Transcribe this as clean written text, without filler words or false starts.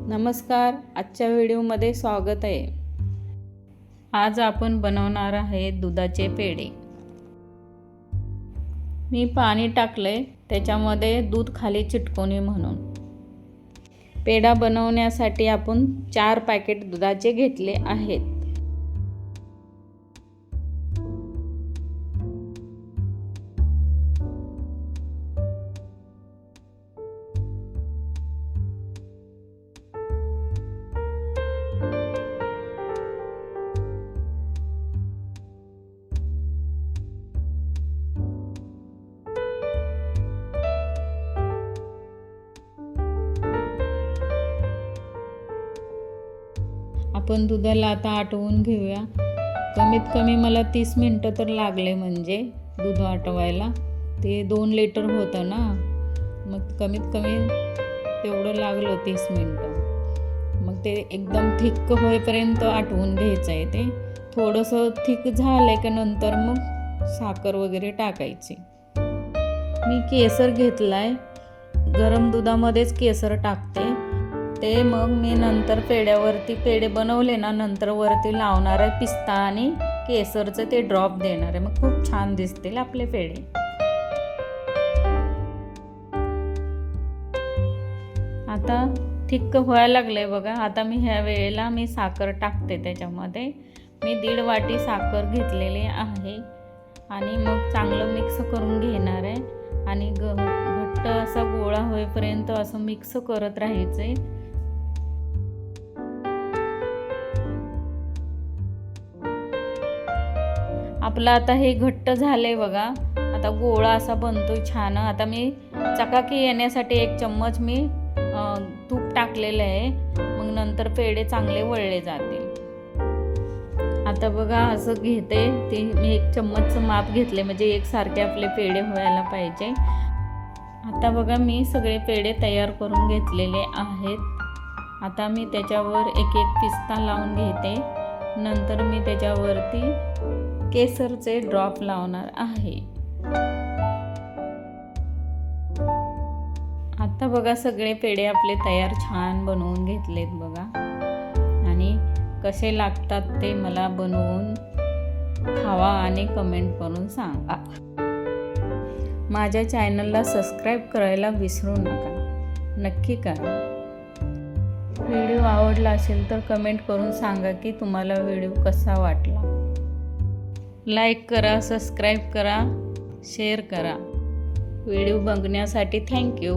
नमस्कार, आजच्या व्हिडिओमध्ये स्वागत आहे। आज आपण बनवणार आहे दुधाचे पेढे। मी पाणी टाकले, त्याच्यामध्ये दूध खाली चिटकवणे म्हणून। पेढा बनवण्यासाठी आपण 4 पॅकेट दुधाचे घेतले आहेत। आपण दुधाला आता आटवून घेऊया। कमीत कमी मला 30 मिनिटं तर लागले, म्हणजे दूध आटवायला। ते 2 लिटर होतं ना, मग कमीत कमी तेवढं लागलं 30 मिनिटं। मग ते एकदम थिक होईपर्यंत आटवून घ्यायचं आहे। ते थोडंसं थिक झालं की नंतर मग साखर वगैरे टाकायची। मी केसर घेतलाय, गरम दुधामध्येच केसर टाकते। ते मग मी नंतर पेढ्यावरती पेढे बनवले ना, नंतर वरती लावणार आहे पिस्ता आणि केसरचं ते ड्रॉप देणार आहे। मग खूप छान दिसतील आपले पेढे। आता थिक्क व्हायला लागले बघा। आता मी ह्या वेळेला साखर टाकते। त्याच्यामध्ये मी 1.5 वाटी साखर घेतलेली आहे आणि मग चांगलं मिक्स करून घेणार आहे आणि घट्ट असा गोळा होईपर्यंत असं मिक्स करत राहायचंय। आपलं आता हे घट्ट झालंय बघा। आता गोळा असा बनतोय छान। आता मी चकाकी येण्यासाठी 1 चम्मच मी तूप टाकलेलं आहे। मग नंतर पेढे चांगले वळले जातील। आता बघा असं घेते ते मी 1 चम्मचचं माप घेतले, म्हणजे एकसारखे आपले पेढे व्हायला पाहिजे। आता बघा मी सगळे पेढे तयार करून घेतलेले आहेत। आता मी त्याच्यावर एक पिस्ता लावून घेते। नंतर मी त्याच्यावरती केसरचे ड्रॉप लावणार आहे। आता बघा सगळे पेढे आपले तयार छान बनवून घेतलेत बघा। आणि कसे लागतात ते मला बनवून खावा आणि कमेंट करून सांगा। माझ्या चॅनलला सबस्क्राईब करायला विसरू नका, नक्की करा। व्हिडिओ आवडला असेल तर कमेंट करून सांगा की तुम्हाला व्हिडिओ कसा वाटला। लाईक करा, सबस्क्राईब करा, शेअर करा। व्हिडिओ बघण्यासाठी थँक्यू।